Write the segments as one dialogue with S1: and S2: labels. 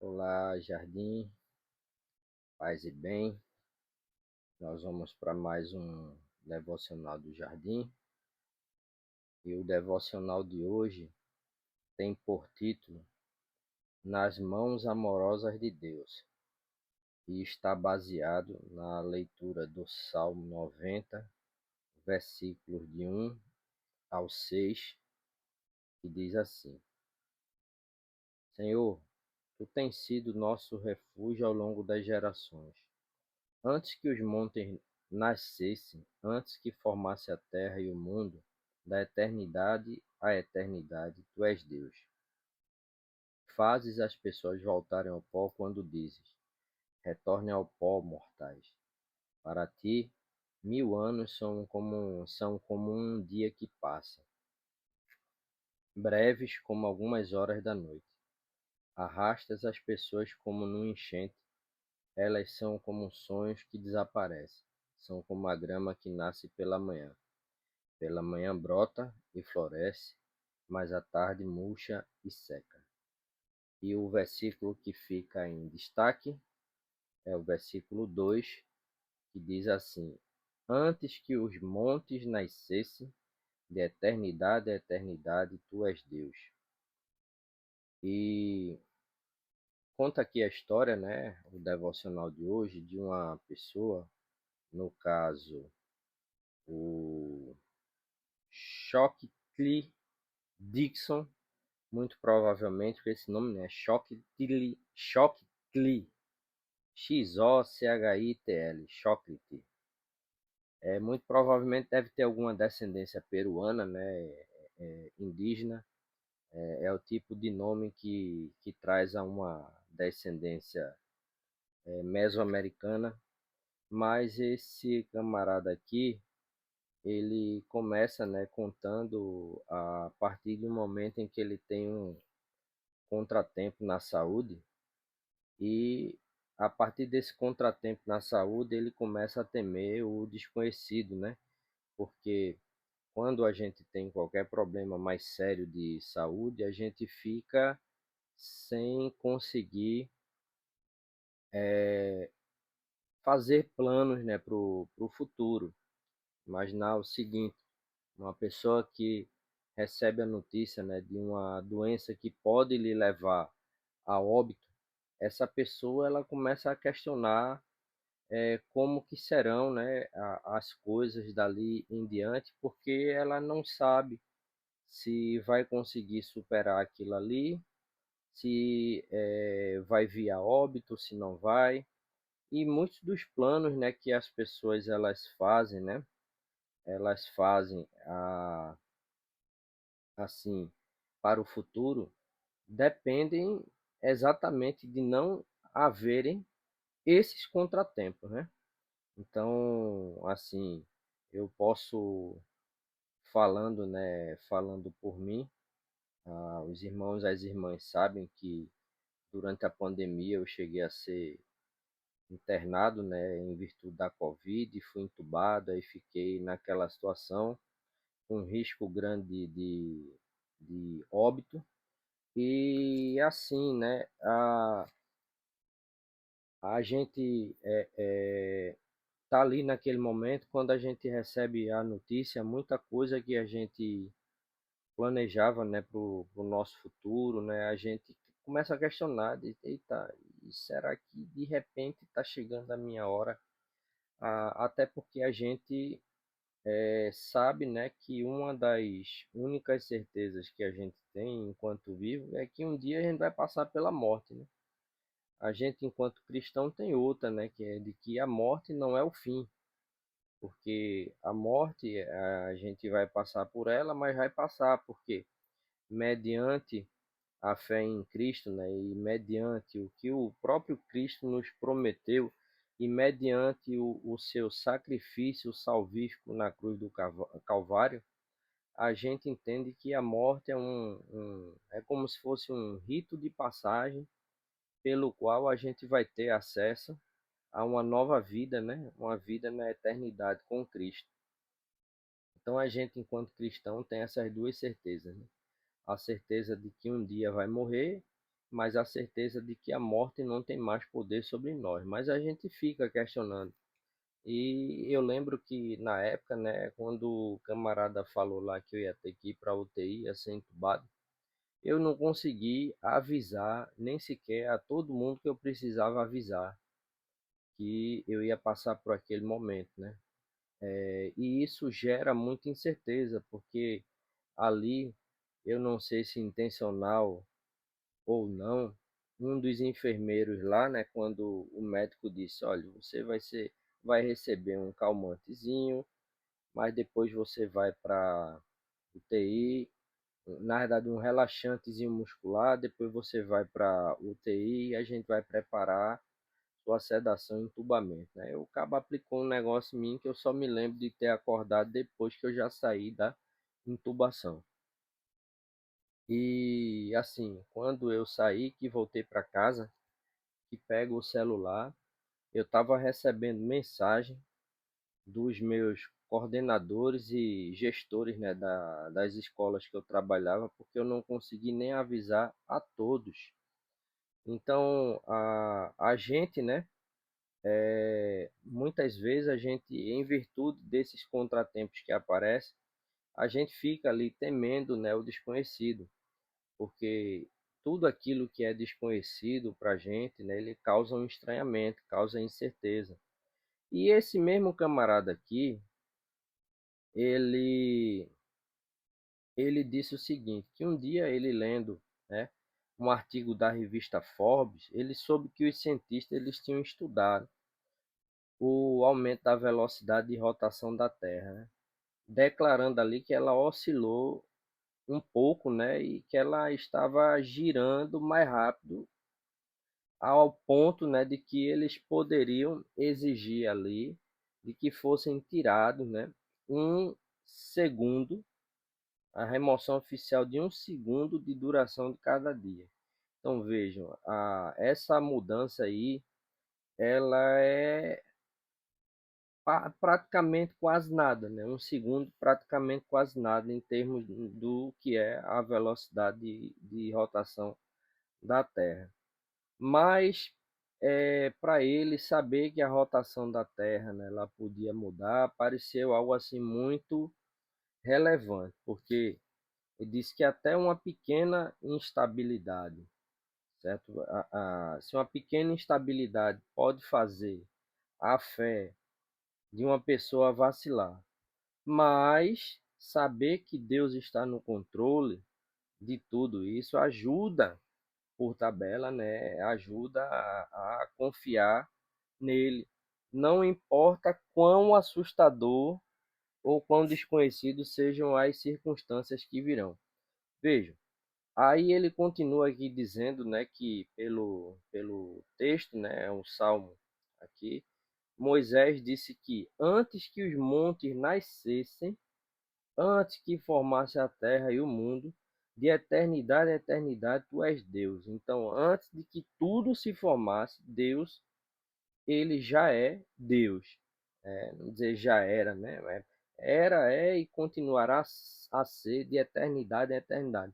S1: Olá, Jardim, paz e bem. Nós vamos para mais um devocional do Jardim. E o devocional de hoje tem por título Nas mãos amorosas de Deus e está baseado na leitura do Salmo 90, versículos de 1 ao 6, que diz assim: Senhor, tu tens sido nosso refúgio ao longo das gerações. Antes que os montes nascessem, antes que formasse a terra e o mundo, da eternidade à eternidade, tu és Deus. Fazes as pessoas voltarem ao pó quando dizes: retornem ao pó, mortais. Para ti, 1000 anos são como um dia que passa, breves como algumas horas da noite. Arrastas as pessoas como num enchente, elas são como sonhos que desaparecem, são como a grama que nasce pela manhã. Pela manhã brota e floresce, mas à tarde murcha e seca. E o versículo que fica em destaque é o versículo 2, que diz assim: Antes que os montes nascessem, de eternidade a eternidade, tu és Deus. E conta aqui a história, né, o devocional de hoje, de uma pessoa, no caso, o Shockley Dixon. Muito provavelmente com esse nome, né? Shockley, Xochitl, Shockley. Muito provavelmente deve ter alguma descendência peruana, né? Indígena. É o tipo de nome que traz a uma descendência mesoamericana. Mas esse camarada aqui, ele começa, né, contando a partir do momento em que ele tem um contratempo na saúde. E a partir desse contratempo na saúde, ele começa a temer o desconhecido, né? Porque quando a gente tem qualquer problema mais sério de saúde, a gente fica sem conseguir fazer planos, né, para o futuro. Imaginar o seguinte: uma pessoa que recebe a notícia, né, de uma doença que pode lhe levar a óbito, essa pessoa ela começa a questionar como que serão, né, as coisas dali em diante, porque ela não sabe se vai conseguir superar aquilo ali, se vai vir a óbito, se não vai. E muitos dos planos, né, que as pessoas elas fazem, né, elas fazem assim para o futuro, dependem exatamente de não haverem esses contratempos, né? Então, assim, eu posso falando, né, falando por mim, os irmãos e as irmãs sabem que durante a pandemia eu cheguei a ser internado, né, em virtude da Covid, fui entubado, aí fiquei naquela situação com risco grande de óbito. E assim, né, a gente tá ali naquele momento, quando a gente recebe a notícia, muita coisa que a gente planejava, né, para o nosso futuro, né, a gente começa a questionar, de, eita, e será que de repente está chegando a minha hora? Até porque a gente sabe, né, que uma das únicas certezas que a gente tem enquanto vivo é que um dia a gente vai passar pela morte, né? A gente, enquanto cristão, tem outra, né, que é de que a morte não é o fim, porque a morte a gente vai passar por ela, mas vai passar, porque mediante a fé em Cristo, né, e mediante o que o próprio Cristo nos prometeu, e mediante o seu sacrifício salvífico na cruz do Calvário, a gente entende que a morte é como se fosse um rito de passagem pelo qual a gente vai ter acesso a uma nova vida, né, uma vida na eternidade com Cristo. Então a gente, enquanto cristão, tem essas duas certezas, né? A certeza de que um dia vai morrer, mas a certeza de que a morte não tem mais poder sobre nós. Mas a gente fica questionando. E eu lembro que na época, né, quando o camarada falou lá que eu ia ter que ir para a UTI, ia ser entubado, eu não consegui avisar nem sequer a todo mundo que eu precisava avisar que eu ia passar por aquele momento, né? E isso gera muita incerteza, porque ali, eu não sei se intencional ou não, um dos enfermeiros lá, né, quando o médico disse, olha, você vai receber um calmantezinho, mas depois você vai para UTI, na verdade um relaxantezinho muscular, depois você vai para UTI e a gente vai preparar sua sedação e entubamento, né? O cabo aplicou um negócio em mim que eu só me lembro de ter acordado depois que eu já saí da intubação. E assim, quando eu saí, que voltei para casa, que pego o celular, eu estava recebendo mensagem dos meus coordenadores e gestores, né, das escolas que eu trabalhava, porque eu não consegui nem avisar a todos. Então, a gente, né, muitas vezes a gente, em virtude desses contratempos que aparecem, a gente fica ali temendo, né, o desconhecido, porque tudo aquilo que é desconhecido para a gente, né, ele causa um estranhamento, causa incerteza. E esse mesmo camarada aqui, ele, ele disse o seguinte, que um dia ele lendo, né, um artigo da revista Forbes, ele soube que os cientistas eles tinham estudado o aumento da velocidade de rotação da Terra, né, declarando ali que ela oscilou um pouco, né, e que ela estava girando mais rápido ao ponto, né, de que eles poderiam exigir ali de que fossem tirados, né, um segundo, a remoção oficial de um segundo de duração de cada dia. Então vejam, essa mudança aí, ela é praticamente quase nada, né? Um segundo praticamente quase nada em termos do que é a velocidade de rotação da Terra. Mas para ele saber que a rotação da Terra, né, ela podia mudar, pareceu algo assim muito relevante, porque ele disse que até uma pequena instabilidade, certo? Se uma pequena instabilidade pode fazer a fé de uma pessoa vacilar, mas saber que Deus está no controle de tudo isso ajuda, por tabela, né? Ajuda a confiar nele. Não importa quão assustador ou quão desconhecidos sejam as circunstâncias que virão. Vejam, aí ele continua aqui dizendo, né, que pelo texto, né, é um salmo aqui, Moisés disse que antes que os montes nascessem, antes que formasse a terra e o mundo, de eternidade a eternidade tu és Deus. Então, antes de que tudo se formasse, Deus, ele já é Deus. Não dizer já era, né? Era, é e continuará a ser de eternidade a eternidade.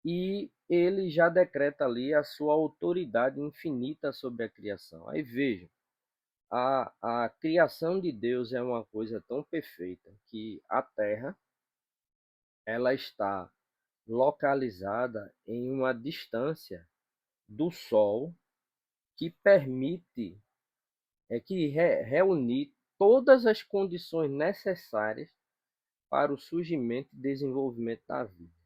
S1: E ele já decreta ali a sua autoridade infinita sobre a criação. Aí vejam, a criação de Deus é uma coisa tão perfeita que a terra ela está localizada em uma distância do Sol que permite reunir todas as condições necessárias para o surgimento e desenvolvimento da vida.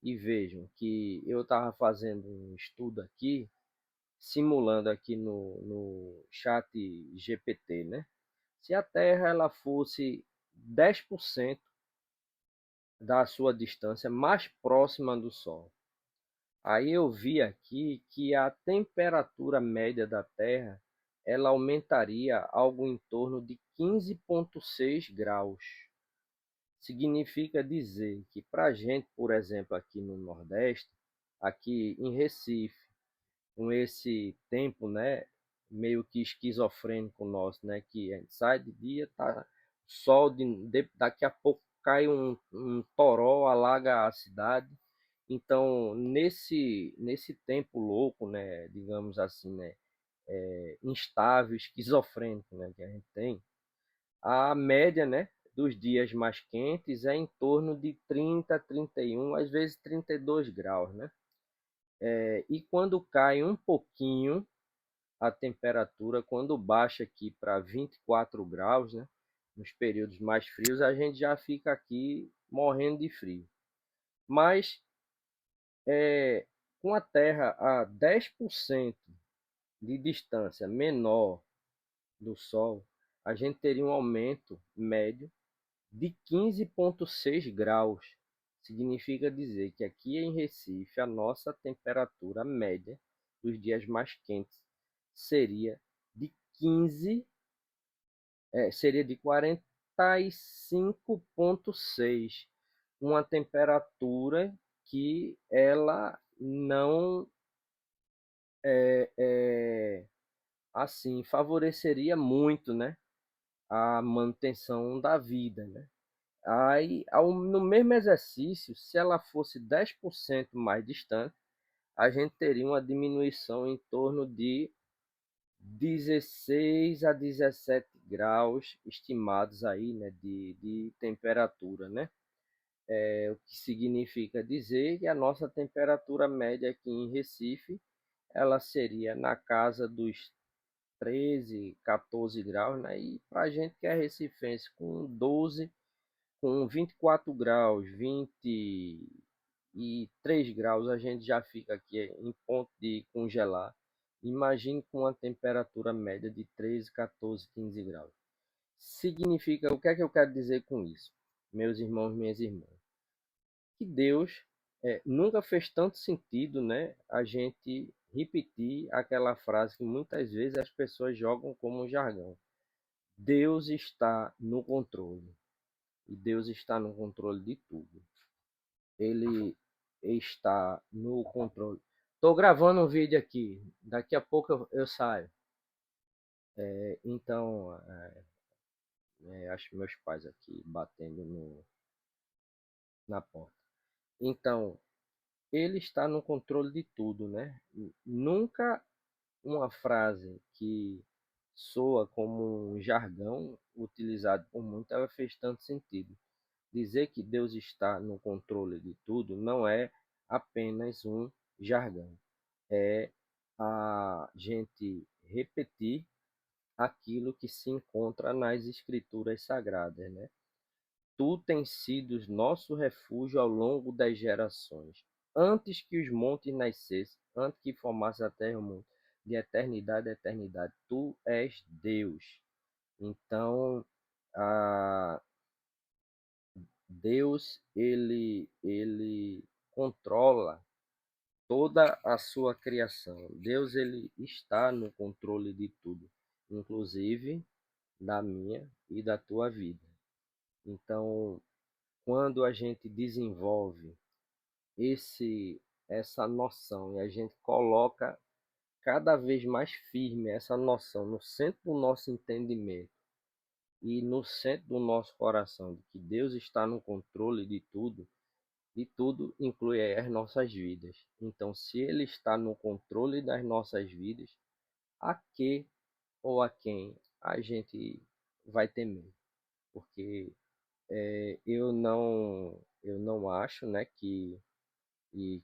S1: E vejam que eu estava fazendo um estudo aqui, simulando aqui no chat GPT, né? Se a Terra ela fosse 10% da sua distância mais próxima do Sol, aí eu vi aqui que a temperatura média da Terra ela aumentaria algo em torno de 15,6 graus. Significa dizer que para a gente, por exemplo, aqui no Nordeste, aqui em Recife, com esse tempo, né, meio que esquizofrênico nosso, né, que a gente sai de dia, tá sol, daqui a pouco cai um toró, alaga a cidade, Então, nesse tempo louco, né, digamos assim, né, instável, esquizofrênico, né, que a gente tem, a média, né, dos dias mais quentes é em torno de 30, 31, às vezes 32 graus, né? E quando cai um pouquinho a temperatura, quando baixa aqui para 24 graus, né, nos períodos mais frios, a gente já fica aqui morrendo de frio. Mas com a Terra a 10% de distância menor do Sol, a gente teria um aumento médio de 15,6 graus. Significa dizer que aqui em Recife a nossa temperatura média dos dias mais quentes seria de 15, seria de 45,6, uma temperatura que ela não é, assim favoreceria muito, né, a manutenção da vida, né? Aí, no mesmo exercício, se ela fosse 10% mais distante, a gente teria uma diminuição em torno de 16 a 17 graus estimados aí, né, de temperatura, né? O que significa dizer que a nossa temperatura média aqui em Recife, ela seria na casa dos 13, 14 graus, né? E para a gente que é recifense com 12, com 24 graus, 23 graus, a gente já fica aqui em ponto de congelar. Imagine com uma temperatura média de 13, 14, 15 graus. Significa, o que é que eu quero dizer com isso, meus irmãos, minhas irmãs? Que Deus nunca fez tanto sentido, né, a gente repetir aquela frase que muitas vezes as pessoas jogam como um jargão. Deus está no controle. E Deus está no controle de tudo. Ele está no controle. Estou gravando um vídeo aqui. Daqui a pouco eu saio. Então, acho meus pais aqui batendo na porta. Então, ele está no controle de tudo, né? Nunca uma frase que soa como um jargão utilizado por muitos, ela fez tanto sentido. Dizer que Deus está no controle de tudo não é apenas um jargão, é a gente repetir aquilo que se encontra nas escrituras sagradas, né? Tu tens sido nosso refúgio ao longo das gerações. Antes que os montes nascessem, antes que formasse a terra e o mundo, de eternidade a eternidade, tu és Deus. Então, a Deus, ele controla toda a sua criação. Deus, ele está no controle de tudo, inclusive da minha e da tua vida. Então, quando a gente desenvolve essa noção e a gente coloca cada vez mais firme essa noção no centro do nosso entendimento e no centro do nosso coração de que Deus está no controle de tudo, e tudo inclui as nossas vidas. Então, se Ele está no controle das nossas vidas, a que ou a quem a gente vai temer? Porque eu não acho, né, e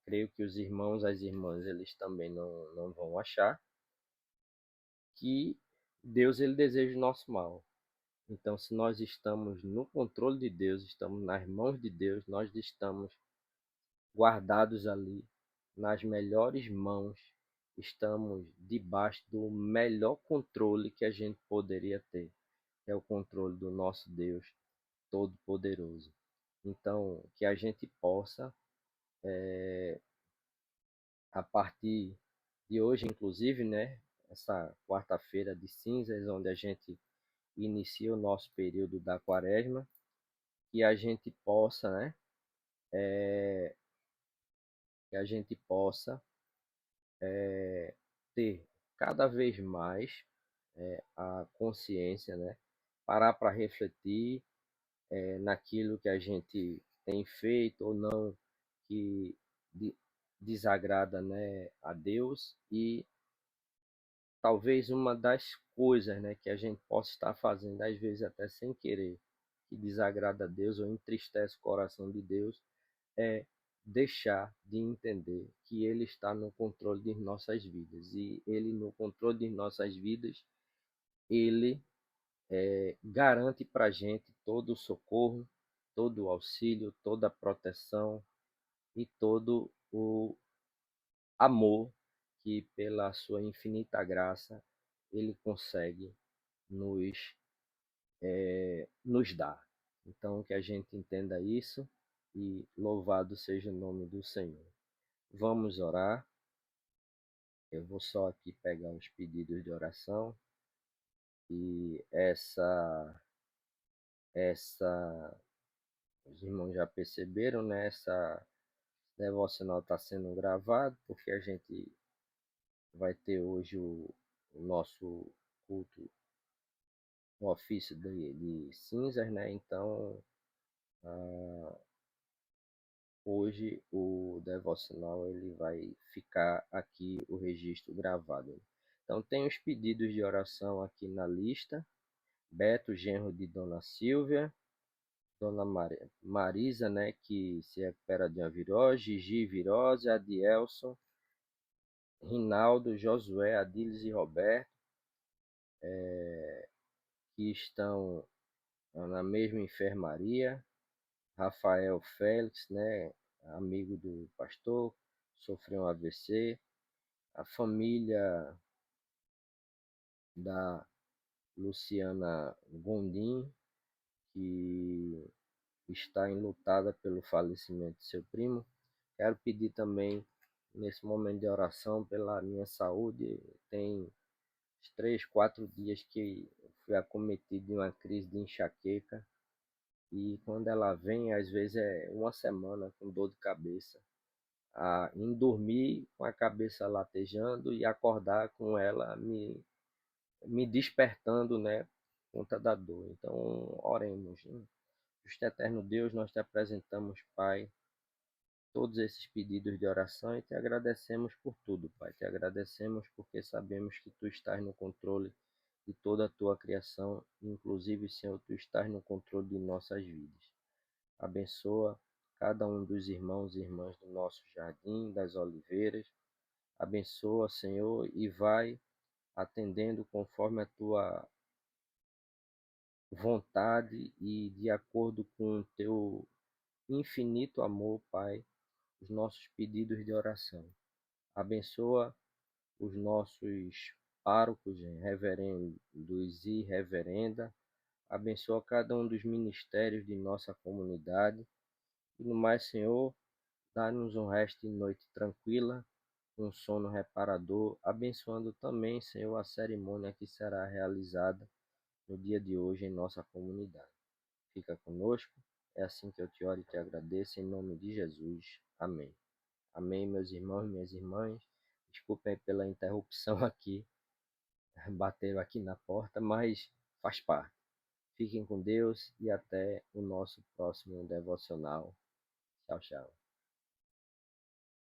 S1: creio que os irmãos, as irmãs, eles também não vão achar que Deus ele deseja o nosso mal. Então, se nós estamos no controle de Deus, estamos nas mãos de Deus, nós estamos guardados ali nas melhores mãos, estamos debaixo do melhor controle que a gente poderia ter, que é o controle do nosso Deus Todo-Poderoso. Então, que a gente possa, a partir de hoje, inclusive, né, essa quarta-feira de cinzas, onde a gente inicia o nosso período da quaresma, que a gente possa, né, que a gente possa ter cada vez mais a consciência, né? Parar para refletir naquilo que a gente tem feito ou não que de- desagrada, né, a Deus, e talvez uma das coisas, né, que a gente possa estar fazendo, às vezes até sem querer, que desagrada a Deus ou entristece o coração de Deus, é deixar de entender que Ele está no controle de nossas vidas. E Ele, no controle de nossas vidas, Ele garante para a gente todo o socorro, todo o auxílio, toda a proteção e todo o amor que, pela sua infinita graça, Ele consegue nos, nos dar. Então, que a gente entenda isso e louvado seja o nome do Senhor. Vamos orar. Eu vou só aqui pegar os pedidos de oração e essa, os irmãos já perceberam, né? Essa devocional está sendo gravado porque a gente vai ter hoje o nosso culto, o ofício de cinzas, né? Então, ah, hoje o devocional ele vai ficar aqui o registro gravado. Então, tem os pedidos de oração aqui na lista. Beto, genro de Dona Silvia, Dona Marisa, né, que se recupera de uma virose, Gigi virose, Adielson, Rinaldo, Josué, Adiles e Roberto, que estão na mesma enfermaria, Rafael Félix, né, amigo do pastor, sofreu um AVC, a família da Luciana Gondim, que está enlutada pelo falecimento de seu primo. Quero pedir também, nesse momento de oração, pela minha saúde. Tem uns 3, 4 dias que fui acometido de uma crise de enxaqueca. E quando ela vem, às vezes é uma semana com dor de cabeça. Em dormir com a cabeça latejando e acordar com ela me despertando, né, por conta da dor. Então, oremos. Justo eterno Deus, nós te apresentamos, Pai, todos esses pedidos de oração e te agradecemos por tudo, Pai. Te agradecemos porque sabemos que tu estás no controle de toda a tua criação, inclusive, Senhor, tu estás no controle de nossas vidas. Abençoa cada um dos irmãos e irmãs do nosso jardim, das oliveiras. Abençoa, Senhor, e vai atendendo conforme a tua vontade e de acordo com o teu infinito amor, Pai, os nossos pedidos de oração. Abençoa os nossos párocos, reverendos e reverenda. Abençoa cada um dos ministérios de nossa comunidade. E no mais, Senhor, dá-nos um resto de noite tranquila, um sono reparador, abençoando também, Senhor, a cerimônia que será realizada no dia de hoje em nossa comunidade. Fica conosco. É assim que eu te oro e te agradeço, em nome de Jesus. Amém. Amém, meus irmãos e minhas irmãs. Desculpem pela interrupção aqui, bateram aqui na porta, mas faz parte. Fiquem com Deus e até o nosso próximo devocional. Tchau, tchau.